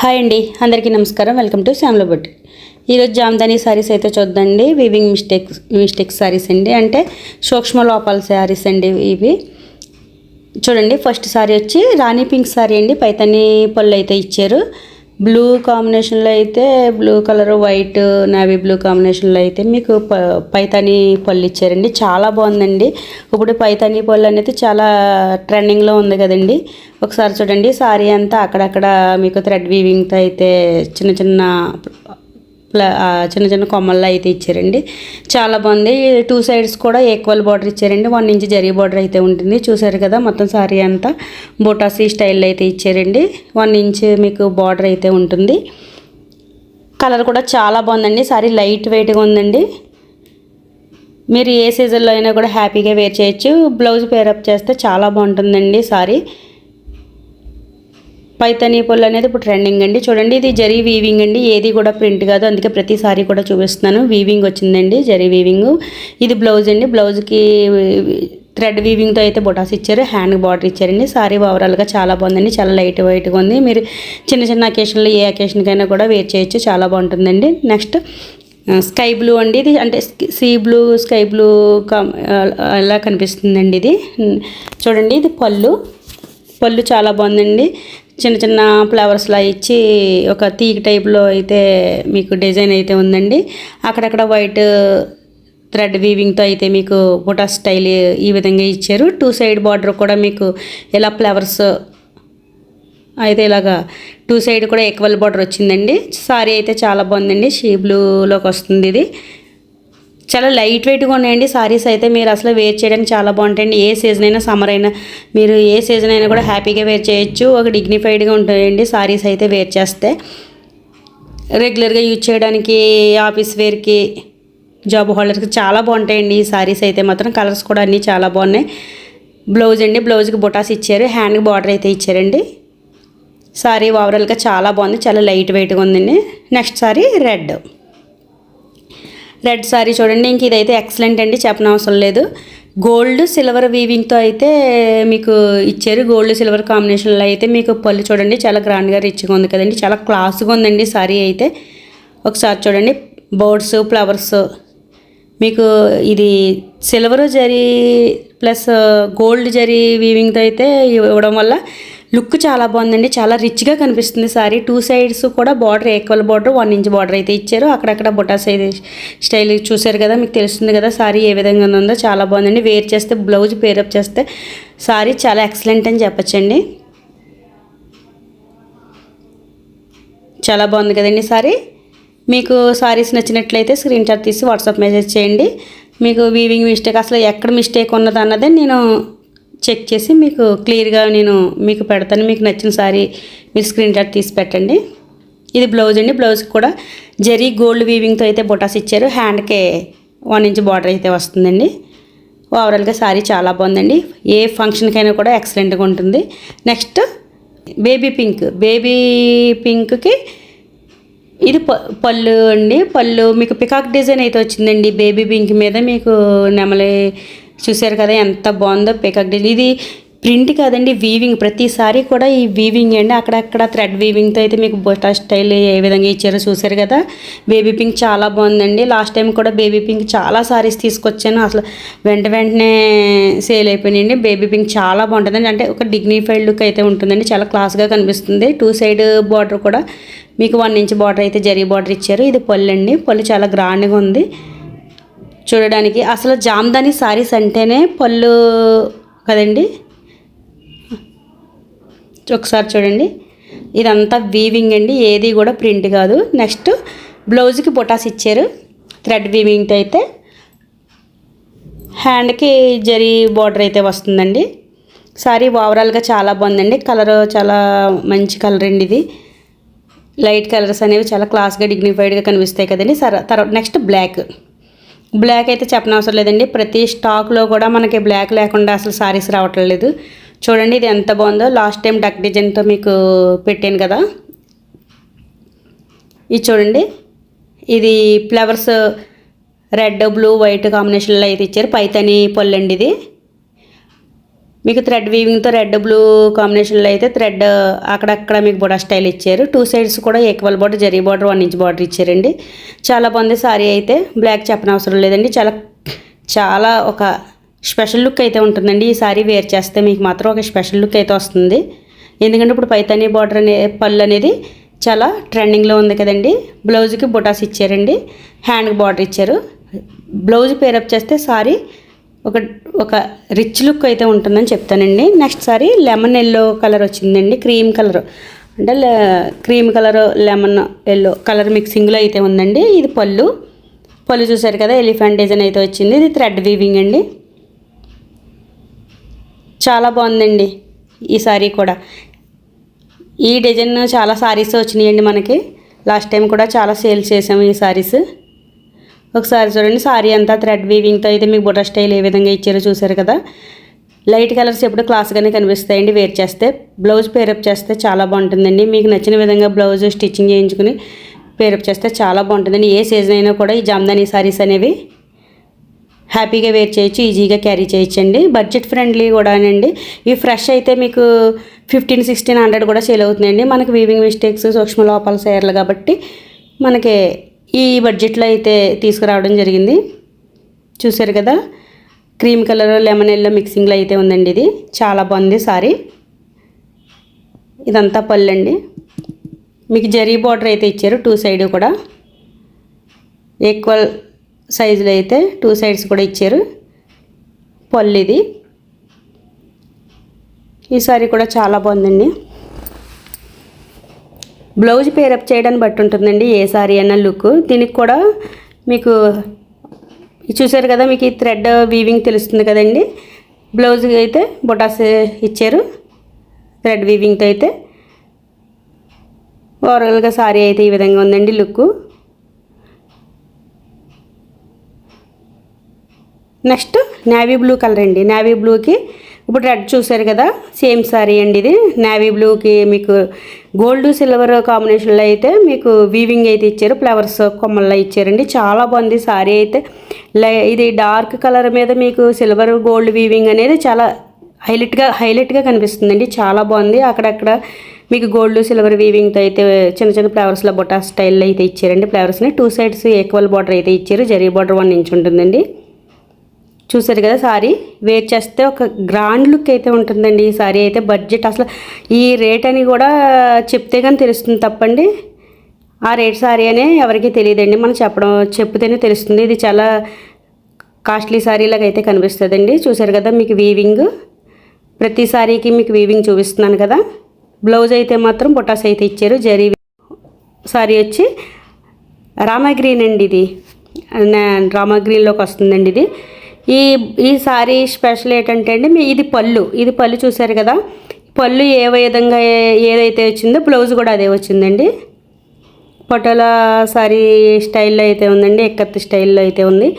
Hi అండి, అందరికీ నమస్కారం. Welcome to Shyamala boutique. ఈరోజు జామ్దాని శారీస్ అయితే చూద్దండి. వీవింగ్ మిస్టేక్స్ శారీస్ అండి, అంటే సూక్ష్మ లోపాల శారీస్ అండి ఇవి. చూడండి, ఫస్ట్ శారీ వచ్చి రాణి పింక్ శారీ అండి. పైతని పళ్ళు అయితే ఇచ్చారు. బ్లూ కాంబినేషన్లో అయితే blue colour white navy blue కాంబినేషన్లో అయితే మీకు పైతాని పళ్ళు ఇచ్చారండి. చాలా బాగుందండి. ఇప్పుడు పైతాని పళ్ళు అనేది చాలా ట్రెండింగ్లో ఉంది కదండి. ఒకసారి చూడండి, సారీ అంతా అక్కడక్కడ మీకు థ్రెడ్ వీవింగ్తో అయితే చిన్న చిన్న కొమ్మల్లో అయితే ఇచ్చారండి. చాలా బాగుంది. టూ సైడ్స్ కూడా ఈక్వల్ బార్డర్ ఇచ్చారండి. 1 ఇంచ్ జరీ బార్డర్ అయితే ఉంటుంది. చూసారు కదా, మొత్తం సారీ అంతా బొటాసీ స్టైల్లో అయితే ఇచ్చారండి. 1 ఇంచ్ మీకు బార్డర్ అయితే ఉంటుంది. కలర్ కూడా చాలా బాగుందండి. సారీ లైట్ వెయిట్గా ఉందండి. మీరు ఏ సీజన్లో అయినా కూడా హ్యాపీగా వేర్ చేయొచ్చు. బ్లౌజ్ పేరప్ చేస్తే చాలా బాగుంటుందండి సారీ. పైతాని పళ్ళు అనేది ఇప్పుడు ట్రెండింగ్ అండి. చూడండి, ఇది జరీ వీవింగ్ అండి, ఏది కూడా ప్రింట్ కాదు. అందుకే ప్రతి సారీ కూడా చూపిస్తున్నాను. వీవింగ్ వచ్చిందండి, జరీ వీవింగ్. ఇది బ్లౌజ్ అండి. బ్లౌజ్కి థ్రెడ్ వీవింగ్తో అయితే బొటాస్ ఇచ్చారు. హ్యాండ్ బార్డర్ ఇచ్చారండి. సారీ ఓవరాల్గా చాలా బాగుందండి. చాలా లైట్ వెయిట్గా ఉంది. మీరు చిన్న అకేషన్లో ఏ అకేషన్కైనా కూడా వేర్ చేయొచ్చు. చాలా బాగుంటుందండి. నెక్స్ట్ స్కై బ్లూ అండి. ఇది అంటే సీ బ్లూ స్కై బ్లూ అలా కనిపిస్తుందండి. ఇది చూడండి, ఇది పళ్ళు చాలా బాగుందండి. చిన్న ఫ్లవర్స్లా ఇచ్చి ఒక తీగ టైప్లో అయితే మీకు డిజైన్ అయితే ఉందండి. అక్కడక్కడ వైట్ థ్రెడ్ వీవింగ్తో అయితే మీకు బుటా స్టైల్ ఈ విధంగా ఇచ్చారు. 2 సైడ్ బార్డర్ కూడా మీకు ఇలా ఫ్లవర్స్ అయితే ఇలాగా 2 సైడ్ కూడా ఈక్వల్ బార్డర్ వచ్చిందండి. సారీ అయితే చాలా బాగుందండి. షీ బ్లూలోకి వస్తుంది. ఇది చాలా లైట్ వెయిట్గా ఉన్నాయండి సారీస్ అయితే. మీరు అసలు వేర్ చేయడానికి చాలా బాగుంటాయండి. ఏ సీజన్ అయినా, సమ్మర్ అయినా, మీరు ఏ సీజన్ అయినా కూడా హ్యాపీగా వేర్ చేయొచ్చు. ఒక డిగ్నిఫైడ్గా ఉంటాయండి సారీస్ అయితే వేర్ చేస్తే. రెగ్యులర్గా యూజ్ చేయడానికి, ఆఫీస్ వేర్కి, జాబ్ హోల్డర్కి చాలా బాగుంటాయండి ఈ సారీస్ అయితే మాత్రం. కలర్స్ కూడా అన్నీ చాలా బాగున్నాయి. బ్లౌజ్ అండి, బ్లౌజ్కి బొటాస్ ఇచ్చారు. హ్యాండ్కి బార్డర్ అయితే ఇచ్చారండి. సారీ ఓవరాల్గా చాలా బాగుంది. చాలా లైట్ వెయిట్గా ఉందండి. నెక్స్ట్ సారీ రెడ్ సారీ చూడండి. ఇంక ఇదైతే ఎక్సలెంట్ అండి, చెప్పనవసరం లేదు. గోల్డ్ సిల్వర్ వీవింగ్తో అయితే మీకు ఇచ్చారు. గోల్డ్ సిల్వర్ కాంబినేషన్లో అయితే మీకు పళ్ళు చూడండి, చాలా గ్రాండ్గా రిచ్గా ఉంది కదండి. చాలా క్లాస్గా ఉందండి సారీ అయితే. ఒకసారి చూడండి, బర్డ్స్ ఫ్లవర్స్ మీకు ఇది silver zari plus gold zari వీవింగ్తో అయితే ఇవ్వడం వల్ల లుక్ చాలా బాగుందండి. చాలా రిచ్గా కనిపిస్తుంది సారీ. 2 సైడ్స్ కూడా border equal border 1 inch border అయితే ఇచ్చారు. అక్కడక్కడ బొటాస్ అయితే స్టైల్ చూసారు కదా, మీకు తెలుస్తుంది కదా సారీ ఏ విధంగా ఉందో. చాలా బాగుందండి. వేర్ చేస్తే, బ్లౌజ్ పేరప్ చేస్తే సారీ చాలా ఎక్సలెంట్ అని చెప్పచ్చండి. చాలా బాగుంది కదండి సారీ. మీకు సారీస్ నచ్చినట్లయితే స్క్రీన్ షాట్ తీసి వాట్సాప్ మెసేజ్ చేయండి. మీకు వీవింగ్ మిస్టేక్ అసలు ఎక్కడ మిస్టేక్ ఉన్నది అన్నదే నేను చెక్ చేసి మీకు క్లియర్గా నేను మీకు పెడతాను. మీకు నచ్చిన సారీ మీరు స్క్రీన్ షాట్ తీసి పెట్టండి. ఇది బ్లౌజ్ అండి. బ్లౌజ్కి కూడా జరీ గోల్డ్ వీవింగ్తో అయితే బొటాస్ ఇచ్చారు. హ్యాండ్కే 1 ఇంచ్ బార్డర్ అయితే వస్తుందండి. ఓవరాల్గా సారీ చాలా బాగుందండి. ఏ ఫంక్షన్కైనా కూడా ఎక్సలెంట్గా ఉంటుంది. నెక్స్ట్ బేబీ పింక్కి ఇది పళ్ళు అండి. పళ్ళు మీకు పికాక్ డిజైన్ అయితే వచ్చిందండి. బేబీ పింక్ మీద మీకు నెమలి చూసారు కదా, ఎంత బాగుందో పికాక్ డిజైన్. ఇది ప్రింట్ కాదండి, వీవింగ్. ప్రతిసారి కూడా ఈ వీవింగ్ అండి. అక్కడక్కడ థ్రెడ్ వీవింగ్తో అయితే మీకు బొటా స్టైల్ ఏ విధంగా ఇచ్చారో చూసారు కదా. బేబీ పింక్ చాలా బాగుందండి. లాస్ట్ టైం కూడా బేబీ పింక్ చాలా సారీస్ తీసుకొచ్చాను. అసలు వెంటనే సేల్ అయిపోయినాయండి. బేబీ పింక్ చాలా బాగుంటుందండి. అంటే ఒక డిగ్నిఫైడ్ లుక్ అయితే ఉంటుందండి. చాలా క్లాస్గా కనిపిస్తుంది. 2 సైడ్ బార్డర్ కూడా మీకు 1 ఇంచ్ బార్డర్ అయితే జరీ బార్డర్ ఇచ్చారు. ఇది పళ్ళు అండి. పళ్ళు చాలా గ్రాండ్గా ఉంది చూడడానికి. అసలు జామ్దాని సారీస్ అంటేనే పళ్ళు కదండి. ఒకసారి చూడండి, ఇదంతా వీవింగ్ అండి, ఏది కూడా ప్రింట్ కాదు. నెక్స్ట్ బ్లౌజ్కి బొటాస్ ఇచ్చారు థ్రెడ్ వీవింగ్తో అయితే. హ్యాండ్కి జరీ బార్డర్ అయితే వస్తుందండి. సారీ ఓవరాల్గా చాలా బాగుందండి. కలర్ చాలా మంచి కలర్ అండి. ఇది లైట్ కలర్స్ అనేవి చాలా క్లాస్గా డిగ్నిఫైడ్గా కనిపిస్తాయి కదండి. తర్వాత నెక్స్ట్ బ్లాక్ అయితే చెప్పనవసరం లేదండి. ప్రతి స్టాక్లో కూడా మనకి బ్లాక్ లేకుండా అసలు సారీస్ రావట్లేదు. చూడండి, ఇది ఎంత బాగుందో. లాస్ట్ టైం డక్ డిజైన్తో మీకు పెట్టాను కదా, ఇది చూడండి. ఇది ఫ్లవర్స్ రెడ్ బ్లూ వైట్ కాంబినేషన్లో అయితే ఇచ్చారు. పైతాని పళ్ళు అండి. ఇది మీకు థ్రెడ్ వీవింగ్తో రెడ్ బ్లూ కాంబినేషన్లో అయితే థ్రెడ్ అక్కడక్కడ మీకు బుటా స్టైల్ ఇచ్చారు. 2 సైడ్స్ కూడా equal border, zari border, 1 inch border ఇచ్చారండి. చాలా బాగుంది సారీ అయితే. బ్లాక్ చెప్పనవసరం లేదండి. చాలా ఒక స్పెషల్ లుక్ అయితే ఉంటుందండి. ఈ సారీ వేర్ చేస్తే మీకు మాత్రం ఒక స్పెషల్ లుక్ అయితే వస్తుంది. ఎందుకంటే ఇప్పుడు పైతానీ బార్డర్ పళ్ళు అనేది చాలా ట్రెండింగ్లో ఉంది కదండి. బ్లౌజ్కి బుటాస్ ఇచ్చారండి, హ్యాండ్కి బార్డర్ ఇచ్చారు. బ్లౌజ్ పేరప్ చేస్తే సారీ ఒక రిచ్ లుక్ అయితే ఉంటుందని చెప్తానండి. Next sari lemon yellow colour వచ్చిందండి. క్రీమ్ కలర్ అంటే cream colour lemon yellow colour మిక్సింగ్లో అయితే ఉందండి. ఇది పళ్ళు చూసారు కదా, ఎలిఫెంట్ డిజైన్ అయితే వచ్చింది. ఇది థ్రెడ్ వీవింగ్ అండి. చాలా బాగుందండి ఈ సారీ కూడా. ఈ డిజైన్ చాలా సారీస్ వచ్చినాయండి మనకి. లాస్ట్ టైం కూడా చాలా సేల్ చేసాము ఈ సారీస్. ఒకసారి చూడండి, సారీ అంతా థ్రెడ్ వీవింగ్తో అయితే మీకు బుటా స్టైల్ ఏ విధంగా ఇచ్చారో చూసారు కదా. లైట్ కలర్స్ ఎప్పుడు క్లాస్గానే కనిపిస్తాయండి వేర్ చేస్తే. బ్లౌజ్ పేరప్ చేస్తే చాలా బాగుంటుందండి. మీకు నచ్చిన విధంగా బ్లౌజ్ స్టిచ్చింగ్ చేయించుకుని పేరప్ చేస్తే చాలా బాగుంటుందండి. ఏ సీజన్ అయినా కూడా ఈ జామ్దానీ సారీస్ అనేవి హ్యాపీగా వేర్ చేయొచ్చు, ఈజీగా క్యారీ చేయొచ్చండి. బడ్జెట్ ఫ్రెండ్లీ కూడానండి. ఈ ఫ్రెష్ అయితే మీకు 1500-1600 కూడా సేల్ అవుతుందండి. మనకి వీవింగ్ మిస్టేక్స్, సూక్ష్మ లోపాల సేర్లు కాబట్టి మనకి ఈ బడ్జెట్లో అయితే తీసుకురావడం జరిగింది. చూసారు కదా, క్రీమ్ కలర్ లెమన్ ఎల్లో మిక్సింగ్లో అయితే ఉందండి. ఇది చాలా బాగుంది సారీ. ఇదంతా పళ్ళు అండి. మీకు జరీ బార్డర్ అయితే ఇచ్చారు 2 సైడ్ కూడా. ఈక్వల్ సైజులో అయితే 2 సైడ్స్ కూడా ఇచ్చారు. పళ్ళు ఇది. ఈ సారీ కూడా చాలా బాగుందండి. బ్లౌజ్ పేరప్ చేయడాన్ని బట్టి ఉంటుందండి ఏ సారీ అన్న లుక్. దీనికి కూడా మీకు చూసారు కదా, మీకు ఈ థ్రెడ్ వీవింగ్ తెలుస్తుంది కదండి. బ్లౌజ్కి అయితే బొటాస్ ఇచ్చారు థ్రెడ్ వీవింగ్తో అయితే. ఓవరాల్గా సారీ అయితే ఈ విధంగా ఉందండి look. Next navy blue colour అండి. నేవీ బ్లూకి ఇప్పుడు రెడ్ చూసారు కదా, సేమ్ సారీ అండి ఇది. నేవీ బ్లూకి మీకు గోల్డ్ సిల్వర్ కాంబినేషన్లో అయితే మీకు వీవింగ్ అయితే ఇచ్చారు, ఫ్లవర్స్ కొమ్మల్లో ఇచ్చారండి. చాలా బాగుంది సారీ అయితే. ఇది డార్క్ కలర్ మీద మీకు సిల్వర్ గోల్డ్ వీవింగ్ అనేది చాలా హైలైట్గా కనిపిస్తుందండి. చాలా బాగుంది. అక్కడక్కడ మీకు గోల్డ్ సిల్వర్ వీవింగ్తో అయితే చిన్న చిన్న ఫ్లవర్స్లో బొటా స్టైల్లో అయితే ఇచ్చారండి. ఫ్లవర్స్ని 2 సైడ్స్ ఈక్వల్ బార్డర్ అయితే ఇచ్చారు. జరీ బార్డర్ 1 ఇంచ్ ఉంటుందండి. చూసారు కదా, సారీ వేర్ చేస్తే ఒక గ్రాండ్ లుక్ అయితే ఉంటుందండి. ఈ సారీ అయితే బడ్జెట్ అసలు ఈ రేట్ అని కూడా చెప్తే కానీ తెలుస్తుంది తప్పండి. ఆ రేట్ సారీ అనే ఎవరికీ తెలియదండి, మనం చెప్తేనే తెలుస్తుంది. ఇది చాలా కాస్ట్లీ సారీలాగా అయితే కనిపిస్తుందండి. చూసారు కదా, మీకు వీవింగ్ ప్రతి సారీకి మీకు వీవింగ్ చూపిస్తున్నాను కదా. బ్లౌజ్ అయితే మాత్రం బొటాస్ అయితే ఇచ్చారు. జరీ సారీ వచ్చి రామా గ్రీన్ అండి. ఇది రామా గ్రీన్లోకి వస్తుందండి. ఇది ఈ సారీ స్పెషల్ ఏంటంటే అండి, ఇది పళ్ళు చూసారు కదా. పళ్ళు ఏ విధంగా ఏదైతే వచ్చిందో బ్లౌజ్ కూడా అదే వచ్చిందండి. పటోలా సారీ స్టైల్లో అయితే ఉందండి, ఎక్కత్ స్టైల్లో అయితే ఉంది.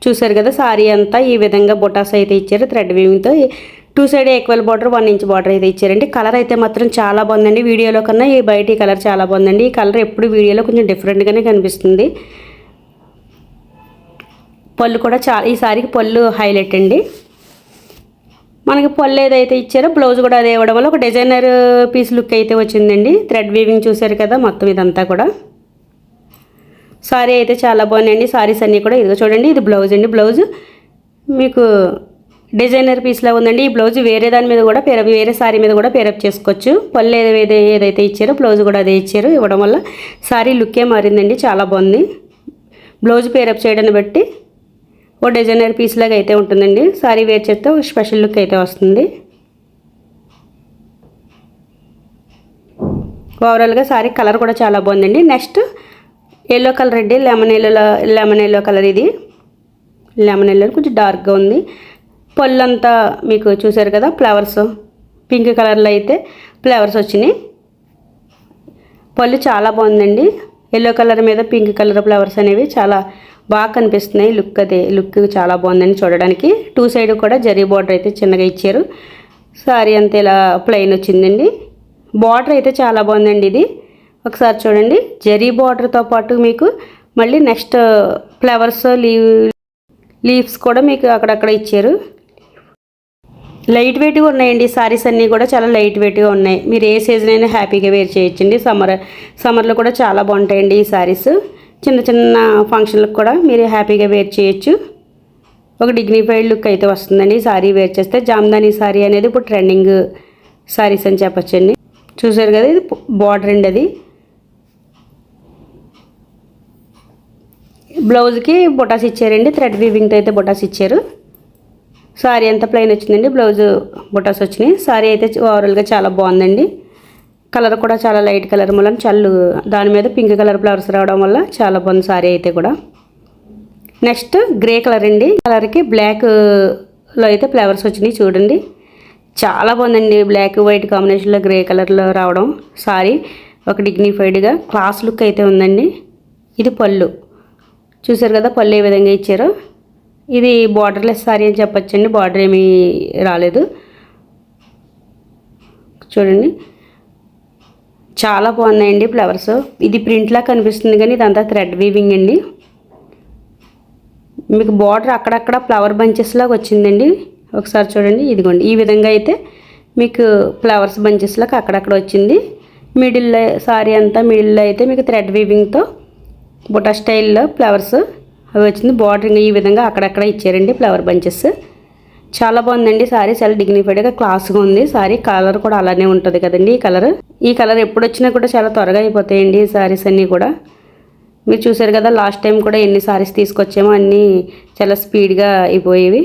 చూసారు కదా, సారీ అంతా ఈ విధంగా బొటాస్ అయితే ఇచ్చారు థ్రెడ్ వీవింగ్తో. 2 side equal border 1 inch border అయితే ఇచ్చారండి. కలర్ అయితే మాత్రం చాలా బాగుందండి. వీడియోలో కన్నా ఈ బయట కలర్ చాలా బాగుందండి. ఈ కలర్ ఎప్పుడు వీడియోలో కొంచెం డిఫరెంట్గానే కనిపిస్తుంది. పళ్ళు కూడా ఈ సారీకి పళ్ళు హైలైట్ అండి. మనకి పళ్ళు ఏదైతే ఇచ్చారో బ్లౌజ్ కూడా అదే ఇవ్వడం వల్ల ఒక డిజైనర్ పీస్ లుక్ అయితే వచ్చిందండి. థ్రెడ్ వీవింగ్ చూసారు కదా, మొత్తం ఇదంతా కూడా. సారీ అయితే చాలా బాగుందండి. సారీస్ అన్నీ కూడా ఇదిగో చూడండి, ఇది బ్లౌజ్ అండి. బ్లౌజ్ మీకు డిజైనర్ పీస్లా ఉందండి. ఈ బ్లౌజ్ వేరే దాని మీద కూడా వేరే సారీ మీద కూడా పేరప్ చేసుకోవచ్చు. పళ్ళు ఏదైతే ఇచ్చారో బ్లౌజ్ కూడా అదే ఇచ్చారు. ఇవ్వడం వల్ల సారీ లుక్కే మారిందండి, చాలా బాగుంది. బ్లౌజ్ పేరప్ చేయడాన్ని బట్టి ఓ డిజైనర్ పీస్ లాగా అయితే ఉంటుందండి. సారీ వేర్ చేస్తే ఒక స్పెషల్ లుక్ అయితే వస్తుంది. ఓవరాల్గా సారీ కలర్ కూడా చాలా బాగుందండి. నెక్స్ట్ ఎల్లో కలర్ అండి, లెమన్ ఎల్లో కలర్. ఇది లెమన్ ఎల్లో కొంచెం డార్క్గా ఉంది. పళ్ళు అంతా మీకు చూసారు కదా, ఫ్లవర్స్ పింక్ కలర్లో అయితే ఫ్లవర్స్ వచ్చినాయి. పళ్ళు చాలా బాగుందండి. ఎల్లో కలర్ మీద పింక్ కలర్ ఫ్లవర్స్ అనేవి చాలా బాగా కనిపిస్తున్నాయి. లుక్ చాలా బాగుందండి చూడడానికి. 2 సైడ్ కూడా జరీ బార్డర్ అయితే చిన్నగా ఇచ్చారు. సారీ అంతా ఇలా ప్లెయిన్ వచ్చిందండి. బార్డర్ అయితే చాలా బాగుందండి. ఇది ఒకసారి చూడండి, జరీ బార్డర్తో పాటు మీకు మళ్ళీ నెక్స్ట్ ఫ్లవర్స్ లీవ్స్ కూడా మీకు అక్కడక్కడ ఇచ్చారు. లైట్ వెయిట్గా ఉన్నాయండి సారీస్ అన్నీ కూడా చాలా లైట్ వెయిట్గా ఉన్నాయి. మీరు ఏ సీజన్ అయినా హ్యాపీగా వేర్ చేయొచ్చండి. సమ్మర్లో కూడా చాలా బాగుంటాయండి ఈ సారీస్. చిన్న చిన్న ఫంక్షన్లకు కూడా మీరు హ్యాపీగా వేర్ చేయొచ్చు. ఒక డిగ్నిఫైడ్ లుక్ అయితే వస్తుందండి ఈ సారీ వేర్ చేస్తే. జామ్దాని సారీ అనేది ఇప్పుడు ట్రెండింగ్ సారీస్ అని చెప్పచ్చండి. చూసారు కదా, ఇది బార్డర్ అండి. అది బ్లౌజ్కి బొటాస్ ఇచ్చారండి. థ్రెడ్ వీవింగ్తో అయితే బొటాస్ ఇచ్చారు. సారీ అంతా ప్లెయిన్ వచ్చిందండి, బ్లౌజ్ బొటాస్ వచ్చినాయి. సారీ అయితే ఓవరాల్గా చాలా బాగుందండి. కలర్ కూడా చాలా లైట్ కలర్ వల్ల దాని మీద పింక్ కలర్ ఫ్లవర్స్ రావడం వల్ల చాలా బాగుంది సారీ అయితే కూడా. నెక్స్ట్ గ్రే కలర్ అండి. కలర్కి బ్లాక్లో అయితే ఫ్లవర్స్ వచ్చినాయి చూడండి. చాలా బాగుందండి బ్లాక్ వైట్ కాంబినేషన్లో గ్రే కలర్లో రావడం. సారీ ఒక డిగ్నిఫైడ్గా క్లాస్ లుక్ అయితే ఉందండి. ఇది పళ్ళు చూసారు కదా, పళ్ళు ఏ విధంగా ఇచ్చారో. ఇది బార్డర్లెస్ సారీ అని చెప్పచ్చండి. బార్డర్ ఏమీ రాలేదు చూడండి. చాలా బాగున్నాయండి ఫ్లవర్స్. ఇది ప్రింట్లా కనిపిస్తుంది కానీ ఇదంతా థ్రెడ్ వీవింగ్ అండి. మీకు బార్డర్ అక్కడక్కడ ఫ్లవర్ బంచెస్ లాగా వచ్చిందండి. ఒకసారి చూడండి, ఇదిగోండి ఈ విధంగా అయితే మీకు ఫ్లవర్స్ బంచెస్ లాగా అక్కడక్కడ వచ్చింది. మిడిల్లో సారీ అంతా మిడిల్లో అయితే మీకు థ్రెడ్ వీవింగ్తో బుటా స్టైల్లో ఫ్లవర్స్ అవి వచ్చింది. బార్డర్ ఈ విధంగా అక్కడక్కడ ఇచ్చారండి ఫ్లవర్ బంచెస్. చాలా బాగుందండి సారీ. చాలా డిగ్నిఫైడ్గా క్లాస్గా ఉంది సారీ. కలర్ కూడా అలానే ఉంటుంది కదండి. ఈ కలర్ ఎప్పుడు వచ్చినా కూడా చాలా త్వరగా అయిపోతాయండి ఈ సారీస్ అన్నీ కూడా. మీరు చూసారు కదా, లాస్ట్ టైం కూడా ఎన్ని సారీస్ తీసుకొచ్చామో అన్నీ చాలా స్పీడ్గా అయిపోయేవి,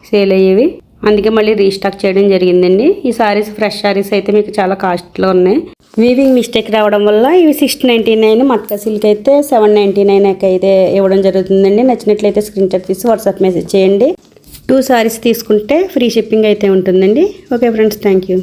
సేల్ అయ్యేవి. అందుకే మళ్ళీ రీస్టాక్ చేయడం జరిగిందండి. ఈ సారీస్ ఫ్రెష్ సారీస్ అయితే మీకు చాలా కాస్ట్లో ఉన్నాయి. వీవింగ్ మిస్టేక్ రావడం వల్ల ఇవి 699, మట్కా సిల్క్ అయితే 799 అయితే ఇవ్వడం జరుగుతుందండి. నచ్చినట్లయితే స్క్రీన్ షాట్ తీసి వాట్సాప్ మెసేజ్ చేయండి. 2 సారీస్ తీసుకుంటే ఫ్రీ షిప్పింగ్ అయితే ఉంటుందండి. Okay friends, thank you.